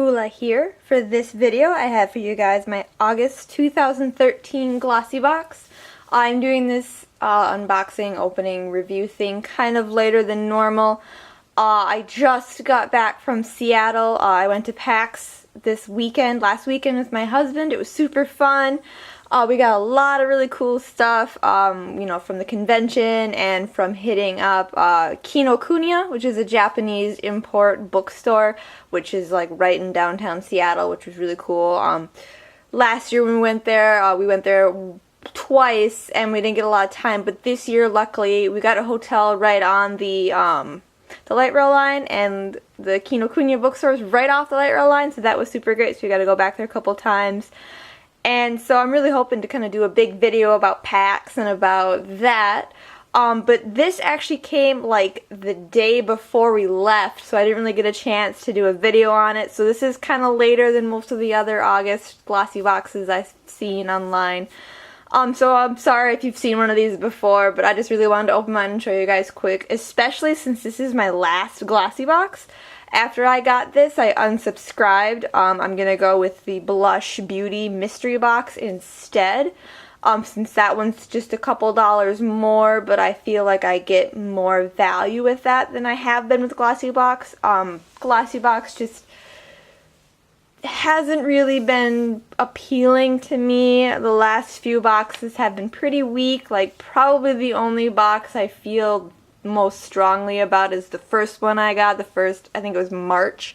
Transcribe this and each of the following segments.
Ula here. For this video, I have for you guys my August 2013 Glossybox. I'm doing this unboxing, opening, review thing kind of later than normal. I just got back from Seattle. I went to PAX last weekend with my husband. It was super fun. We got a lot of really cool stuff, you know, from the convention and from hitting up Kinokuniya, which is a Japanese import bookstore, which is like right in downtown Seattle, which was really cool. Last year when we went there twice and we didn't get a lot of time, but this year, luckily, we got a hotel right on the light rail line, and the Kinokuniya bookstore is right off the light rail line, so that was super great, so we got to go back there a couple times. And so I'm really hoping to kind of do a big video about PAX and about that. But this actually came like the day before we left, so I didn't really get a chance to do a video on it. So this is kind of later than most of the other August glossy boxes I've seen online. So I'm sorry if you've seen one of these before, but I just really wanted to open mine and show you guys quick, especially since this is my last glossy box. After I got this, I unsubscribed. I'm going to go with the Blush Beauty Mystery Box instead, since that one's just a couple dollars more, but I feel like I get more value with that than I have been with Glossybox. Glossybox just hasn't really been appealing to me. The last few boxes have been pretty weak. Like, probably the only box I feel most strongly about is the first one I got, I think it was March,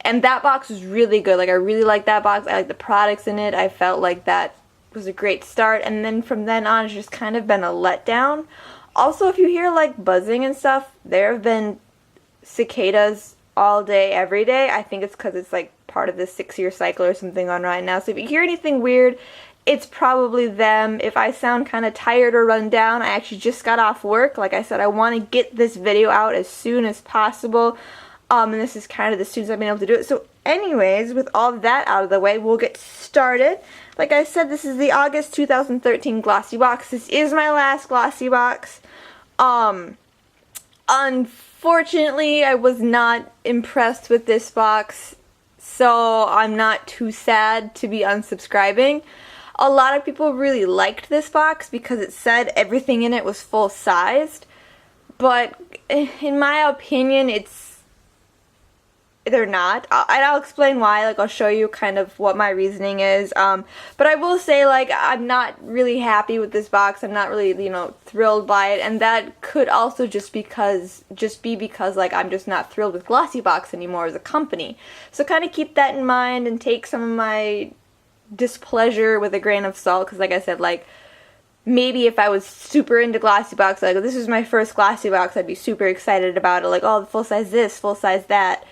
and that box was really good. Like, I really liked that box. I liked the products in it. I felt like that was a great start, and then from then on it's just kind of been a letdown. Also, if you hear like buzzing and stuff, there have been cicadas all day every day. I think it's because it's like part of the 6-year cycle or something on right now, so if you hear anything weird, it's probably them. If I sound kind of tired or run down, I actually just got off work. Like I said, I want to get this video out as soon as possible. And this is kind of the soonest I've been able to do it. So anyways, with all that out of the way, we'll get started. Like I said, this is the August 2013 glossy box. This is my last glossy box. Unfortunately, I was not impressed with this box, so I'm not too sad to be unsubscribing. A lot of people really liked this box because it said everything in it was full-sized, but in my opinion, they're not. And I'll explain why. Like, I'll show you kind of what my reasoning is. But I will say, like, I'm not really happy with this box. I'm not really, you know, thrilled by it, and that could also just be because, like, I'm just not thrilled with Glossybox anymore as a company. So kind of keep that in mind and take some of my displeasure with a grain of salt, because like I said, like, maybe if I was super into Glossybox, like, this is my first Glossybox, I'd be super excited about it, like, oh, full size this, full size that.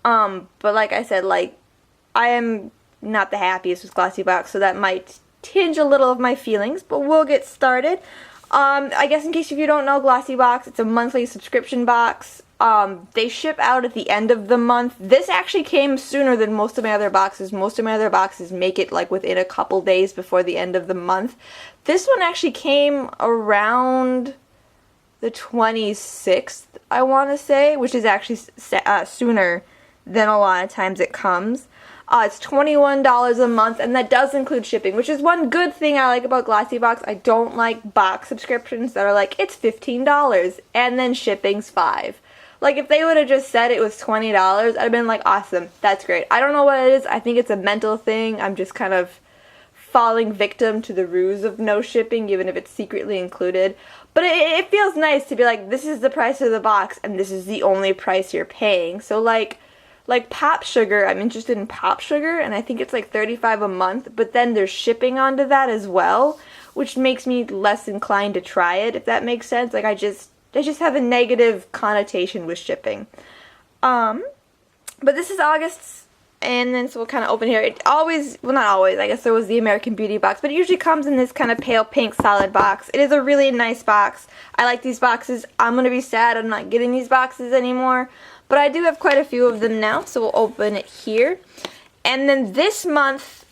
But like I said, like, I am not the happiest with Glossybox, so that might tinge a little of my feelings, but we'll get started. I guess in case if you don't know, Glossybox, it's a monthly subscription box. They ship out at the end of the month. This actually came sooner than most of my other boxes. Most of my other boxes make it like within a couple days before the end of the month. This one actually came around the 26th, I want to say, which is actually sooner than a lot of times it comes. It's $21 a month, and that does include shipping, which is one good thing I like about Glossybox. I don't like box subscriptions that are like, it's $15 and then shipping's $5. Like, if they would have just said it was $20, I'd have been like, awesome, that's great. I don't know what it is. I think it's a mental thing. I'm just kind of falling victim to the ruse of no shipping, even if it's secretly included. But it feels nice to be like, this is the price of the box, and this is the only price you're paying. So, like Pop Sugar, I'm interested in Pop Sugar, and I think it's like $35 a month, but then there's shipping onto that as well, which makes me less inclined to try it, if that makes sense. Like, I just have a negative connotation with shipping. But this is August, and then so we'll kind of open here. It always, well, not always, I guess there was the American Beauty box, but it usually comes in this kind of pale pink solid box. It is a really nice box. I like these boxes. I'm going to be sad I'm not getting these boxes anymore, but I do have quite a few of them now, so we'll open it here. And then this month,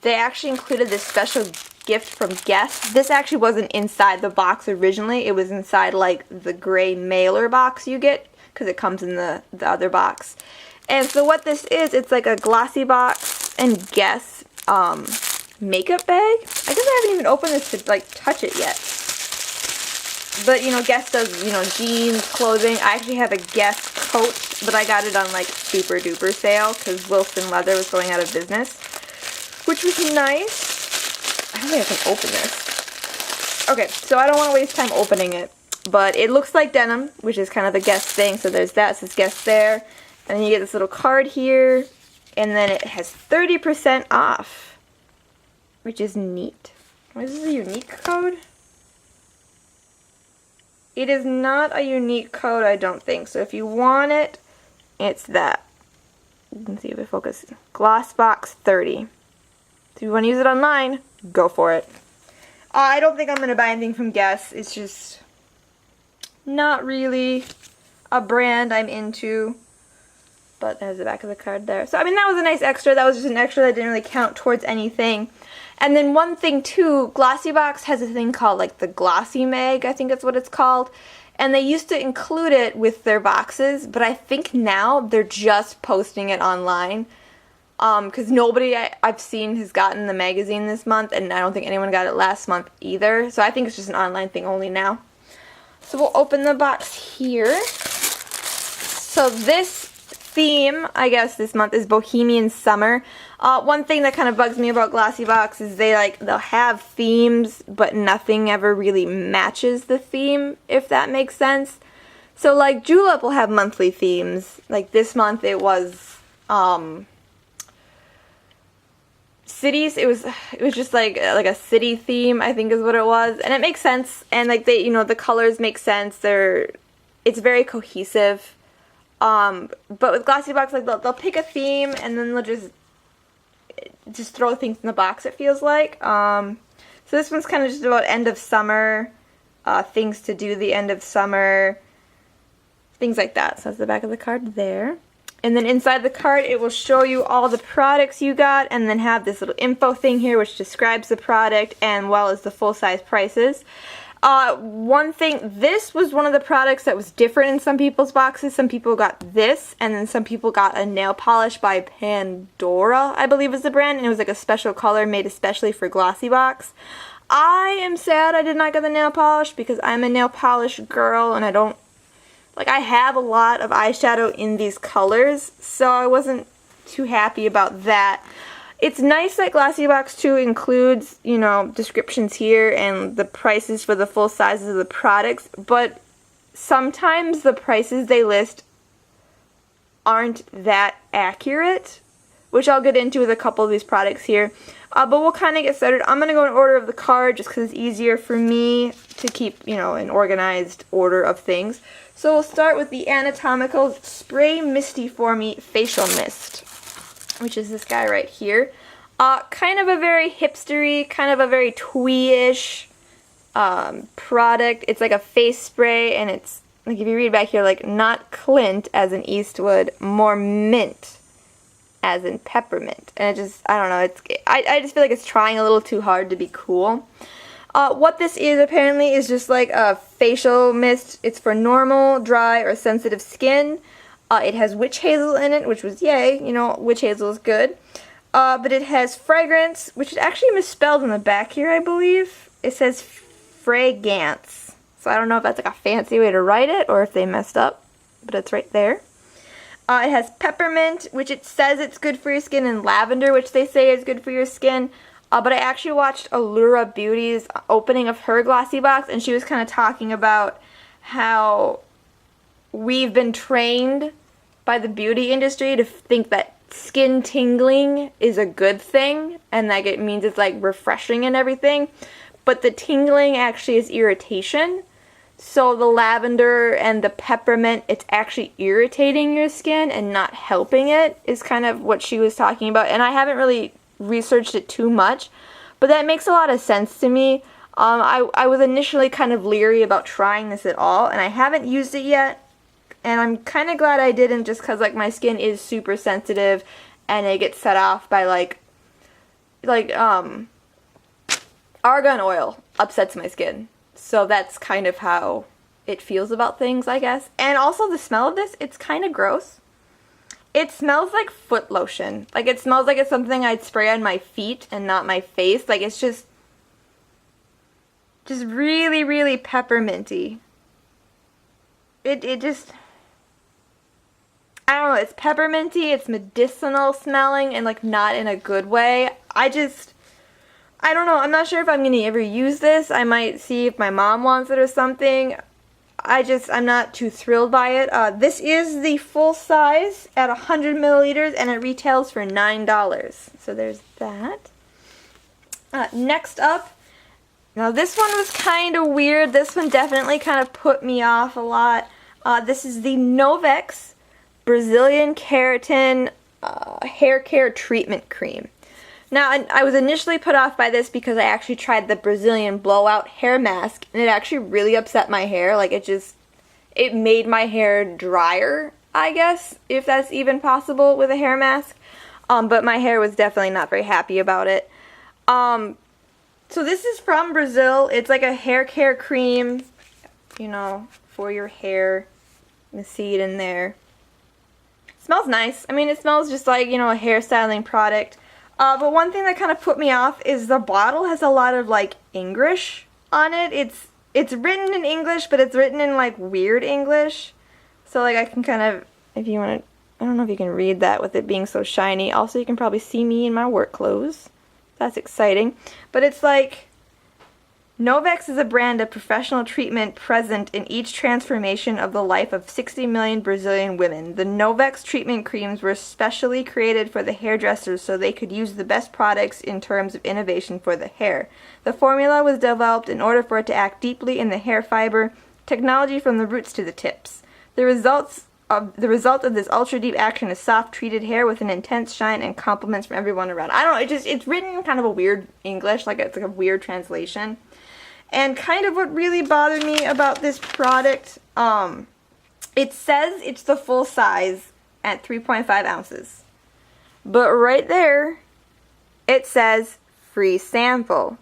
they actually included this special gift from Guess. This actually wasn't inside the box originally. It was inside, like, the gray mailer box you get because it comes in the other box. And so what this is, it's like a Glossybox and Guess makeup bag. I guess I haven't even opened this to like touch it yet. But, you know, Guess does, you know, jeans, clothing. I actually have a Guess coat, but I got it on, like, super duper sale because Wilson Leather was going out of business, which was nice. I don't think I can open this. Okay, so I don't want to waste time opening it, but it looks like denim, which is kind of the Guess thing, so there's that, so it's Guess there. And then you get this little card here, and then it has 30% off, which is neat. Is this a unique code? It is not a unique code, I don't think. So if you want it, it's that. You can see if it focuses. Glossbox 30. So if you want to use it online, go for it. I don't think I'm going to buy anything from Guess. It's just not really a brand I'm into. But there's the back of the card there. So, I mean, that was a nice extra. That was just an extra that didn't really count towards anything. And then one thing, too, Glossybox has a thing called, like, the Glossy Mag, I think that's what it's called. And they used to include it with their boxes, but I think now they're just posting it online. Because nobody I've seen has gotten the magazine this month, and I don't think anyone got it last month either. So I think it's just an online thing only now. So we'll open the box here. So this theme, I guess, this month is Bohemian Summer. One thing that kind of bugs me about Glossybox is they'll have themes, but nothing ever really matches the theme, if that makes sense. So, like, Julep will have monthly themes. Like, this month it was, cities. It was just like a city theme, I think is what it was. And it makes sense. And, like, they, you know, the colors make sense. It's very cohesive. But with Glossybox, like, they'll pick a theme and then they'll just throw things in the box, it feels like. So this one's kind of just about end of summer, things to do the end of summer, things like that. So that's the back of the card there. And then inside the card, it will show you all the products you got and then have this little info thing here which describes the product and well as the full-size prices. One thing, this was one of the products that was different in some people's boxes. Some people got this, and then some people got a nail polish by Pandora, I believe is the brand, and it was like a special color made especially for Glossybox. I am sad I did not get the nail polish because I'm a nail polish girl, and I don't, like, I have a lot of eyeshadow in these colors, so I wasn't too happy about that. It's nice that Glossybox 2 includes, you know, descriptions here and the prices for the full sizes of the products, but sometimes the prices they list aren't that accurate, which I'll get into with a couple of these products here. But we'll kind of get started. I'm going to go in order of the card just because it's easier for me to keep, you know, an organized order of things. So we'll start with the Anatomical Spray Misty For Me Facial Mist, which is this guy right here. Kind of a very hipstery, kind of a very twee-ish product. It's like a face spray, and it's, like, if you read back here, like, not Clint as in Eastwood, more mint as in peppermint. And it just, I don't know, I just feel like it's trying a little too hard to be cool. What this is apparently is just like a facial mist. It's for normal, dry, or sensitive skin. It has witch hazel in it, which was yay, you know, witch hazel is good. But it has fragrance, which is actually misspelled in the back here, I believe. It says fragrance. So I don't know if that's like a fancy way to write it or if they messed up, but it's right there. It has peppermint, which it says it's good for your skin, and lavender, which they say is good for your skin. But I actually watched Allura Beauty's opening of her Glossybox, and she was kind of talking about how we've been trained by the beauty industry to think that skin tingling is a good thing, and like it means it's like refreshing and everything. But the tingling actually is irritation. So the lavender and the peppermint, it's actually irritating your skin and not helping it, is kind of what she was talking about. And I haven't really researched it too much, but that makes a lot of sense to me. I was initially kind of leery about trying this at all, and I haven't used it yet. And I'm kind of glad I didn't, just because, like, my skin is super sensitive, and it gets set off by, like argan oil upsets my skin. So that's kind of how it feels about things, I guess. And also the smell of this, it's kind of gross. It smells like foot lotion. Like, it smells like it's something I'd spray on my feet and not my face. Like, it's just really, really pepperminty. It just, I don't know, it's pepperminty, it's medicinal smelling, and like not in a good way. I don't know, I'm not sure if I'm going to ever use this. I might see if my mom wants it or something. I'm not too thrilled by it. This is the full size at 100 milliliters, and it retails for $9. So there's that. Next up, now this one was kind of weird. This one definitely kind of put me off a lot. This is the Novex Brazilian Keratin Hair Care Treatment Cream. Now, I was initially put off by this because I actually tried the Brazilian Blowout Hair Mask, and it actually really upset my hair. Like, it made my hair drier, I guess, if that's even possible with a hair mask. But my hair was definitely not very happy about it. So this is from Brazil. It's like a hair care cream, you know, for your hair. You can see it in there. It smells nice. I mean, it smells just like, you know, a hair styling product. But one thing that kind of put me off is the bottle has a lot of, like, English on it. It's written in English, but it's written in, like, weird English. So, like, I can kind of, if you want to, I don't know if you can read that with it being so shiny. Also, you can probably see me in my work clothes. That's exciting. But it's like, Novex is a brand of professional treatment present in each transformation of the life of 60 million Brazilian women. The Novex treatment creams were specially created for the hairdressers so they could use the best products in terms of innovation for the hair. The formula was developed in order for it to act deeply in the hair fiber, technology from the roots to the tips. The result of this ultra deep action is soft treated hair with an intense shine and compliments from everyone around. I don't know, it's written in kind of a weird English, like it's like a weird translation. And kind of what really bothered me about this product, it says it's the full size at 3.5 ounces. But right there, it says free sample.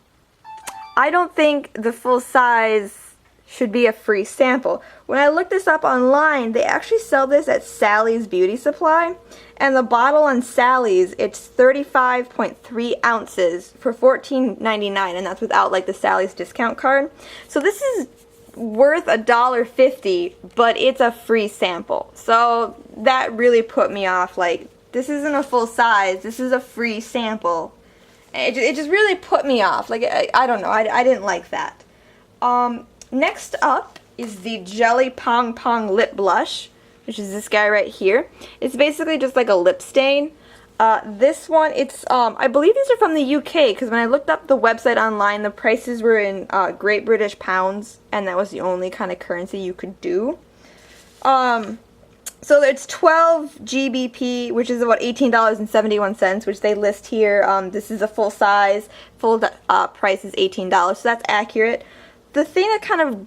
I don't think the full size should be a free sample. When I looked this up online, they actually sell this at Sally's Beauty Supply. And the bottle on Sally's, it's 35.3 ounces for $14.99, and that's without like the Sally's discount card. So this is worth $1.50, but it's a free sample. So that really put me off. Like, this isn't a full size, this is a free sample. It just really put me off. Like, I don't know, I didn't like that. Next up is the Jelly Pong Pong Lip Blush, which is this guy right here. It's basically just like a lip stain. This one, it's, I believe these are from the UK, because when I looked up the website online, the prices were in Great British pounds, and that was the only kind of currency you could do. So it's 12 GBP, which is about $18.71, which they list here. This is a full size. Full price is $18, so that's accurate. The thing that kind of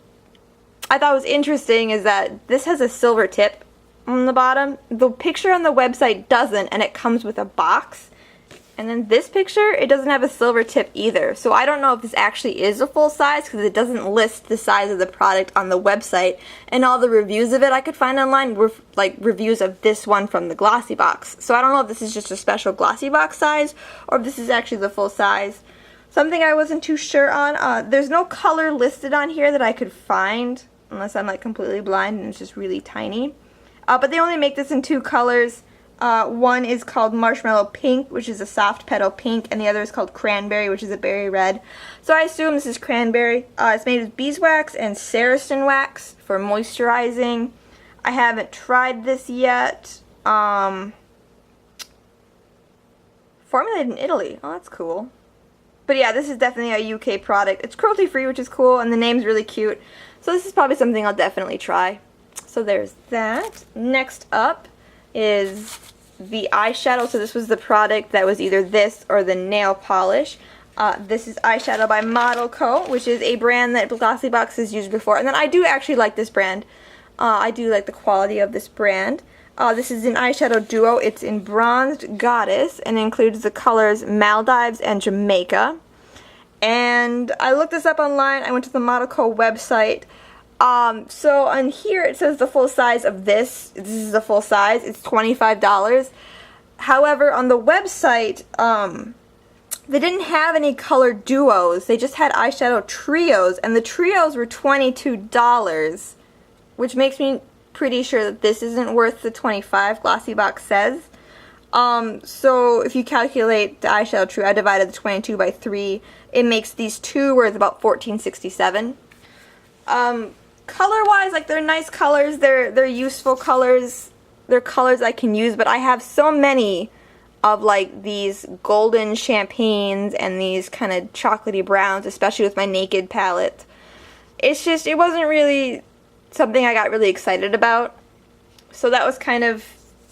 I thought was interesting is that this has a silver tip on the bottom. The picture on the website doesn't, and it comes with a box. And then this picture, it doesn't have a silver tip either. So I don't know if this actually is a full size because it doesn't list the size of the product on the website. And all the reviews of it I could find online were like reviews of this one from the Glossybox. So I don't know if this is just a special Glossybox size or if this is actually the full size. Something I wasn't too sure on, there's no color listed on here that I could find, unless I'm like completely blind and it's just really tiny. But they only make this in two colors. One is called Marshmallow Pink, which is a soft petal pink, and the other is called Cranberry, which is a berry red. So I assume this is Cranberry. It's made with beeswax and Saracen wax for moisturizing. I haven't tried this yet. Formulated in Italy. Oh, that's cool. But yeah, this is definitely a UK product. It's cruelty free, which is cool, and the name's really cute. So this is probably something I'll definitely try. So there's that. Next up is the eyeshadow. So this was the product that was either this or the nail polish. This is eyeshadow by Model Co, which is a brand that Glossybox has used before. And then I do actually like this brand. I do like the quality of this brand. This is an eyeshadow duo. It's in Bronzed Goddess and includes the colors Maldives and Jamaica. And I looked this up online. I went to the Model Co website. So on here it says the full size of this. This is the full size. It's $25. However, on the website, they didn't have any color duos. They just had eyeshadow trios, and the trios were $22, which makes me pretty sure that this isn't worth the $25 Glossybox says. So if you calculate the eyeshadow trio, I divided the 22 by 3. It makes these two worth about $14.67. Color-wise, like, they're nice colors. They're useful colors. They're colors I can use, but I have so many of like these golden champagnes and these kind of chocolatey browns, especially with my Naked palette. It's just, it wasn't really something I got really excited about. So that was kind of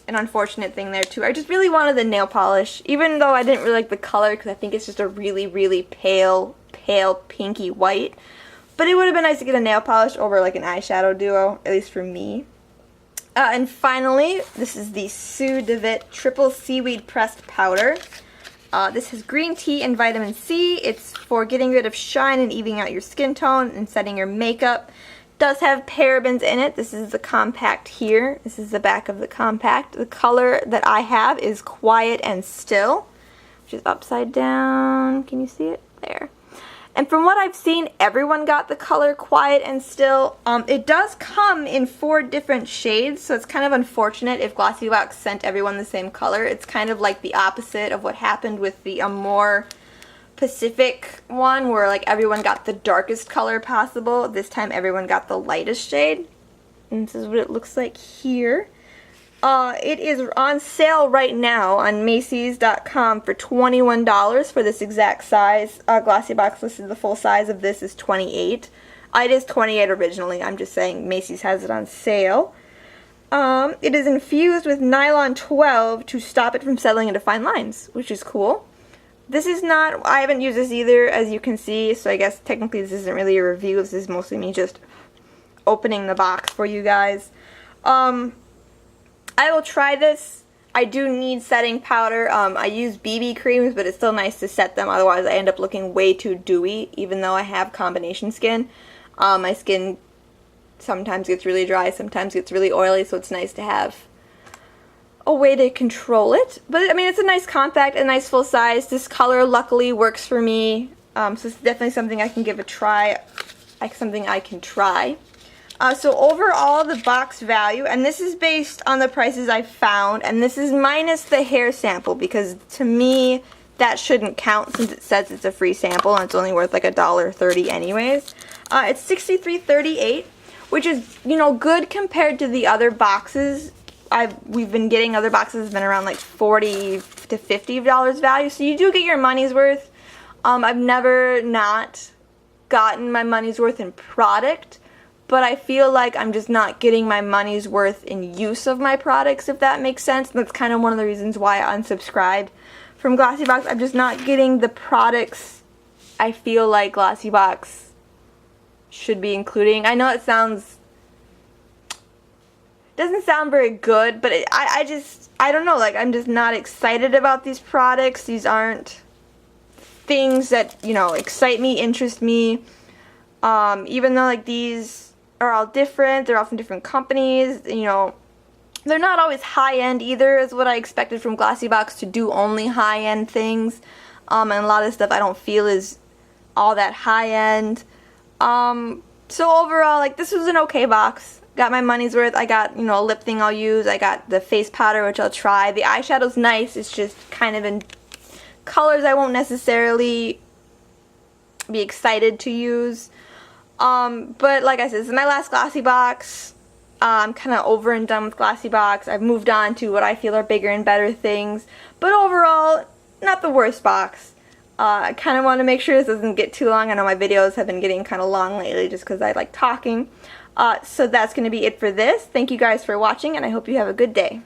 an unfortunate thing there too. I just really wanted the nail polish, even though I didn't really like the color because I think it's just a really, really pale pinky white. But it would have been nice to get a nail polish over like an eyeshadow duo, at least for me. And finally, this is the Devitt Triple Seaweed Pressed Powder. This has green tea and vitamin C. It's for getting rid of shine and evening out your skin tone and setting your makeup. Does have parabens in it. This is the compact here. This is the back of the compact. The color that I have is Quiet and Still, which is upside down. Can you see it? There. And from what I've seen, everyone got the color Quiet and Still. It does come in 4 different shades, so it's kind of unfortunate if Glossybox sent everyone the same color. It's kind of like the opposite of what happened with the more Pacific one, where like everyone got the darkest color possible. This time everyone got the lightest shade. And this is what it looks like here. It is on sale right now on Macy's.com for $21 for this exact size. Glossybox listed the full size of this is 28. It is 28 originally. I'm just saying Macy's has it on sale. It is infused with nylon 12 to stop it from settling into fine lines, which is cool. This is not, I haven't used this either, as you can see, so I guess technically this isn't really a review. This is mostly me just opening the box for you guys. I will try this. I do need setting powder. I use BB creams, but it's still nice to set them. Otherwise, I end up looking way too dewy, even though I have combination skin. My skin sometimes gets really dry, sometimes gets really oily, so it's nice to have a way to control it. But, I mean, it's a nice compact, a nice full size. This color, luckily, works for me. So it's definitely something I can give a try. Something I can try. So overall, the box value, and this is based on the prices I found, and this is minus the hair sample, because to me, that shouldn't count since it says it's a free sample, and it's only worth like $1.30 anyways. It's $63.38, which is, you know, good compared to the other boxes. We've been getting other boxes have been around like $40 to $50 value, so you do get your money's worth. I've never not gotten my money's worth in product, but I feel like I'm just not getting my money's worth in use of my products, if that makes sense. And that's kind of one of the reasons why I unsubscribed from Glossybox. I'm just not getting the products I feel like Glossybox should be including. I know it doesn't sound very good, but I don't know, like, I'm just not excited about these products. These aren't things that, you know, excite me, interest me. Even though, like, these are all different, they're all from different companies, you know, they're not always high-end either, is what I expected from Glossybox, to do only high-end things. And a lot of stuff I don't feel is all that high-end. So overall, like, this was an okay box. Got my money's worth. I got, you know, a lip thing I'll use. I got the face powder, which I'll try. The eyeshadow's nice. It's just kind of in colors I won't necessarily be excited to use. But like I said, this is my last Glossybox. I'm kind of over and done with Glossybox. I've moved on to what I feel are bigger and better things. But overall, not the worst box. I kind of want to make sure this doesn't get too long. I know my videos have been getting kind of long lately just because I like talking. So that's going to be it for this. Thank you guys for watching, and I hope you have a good day.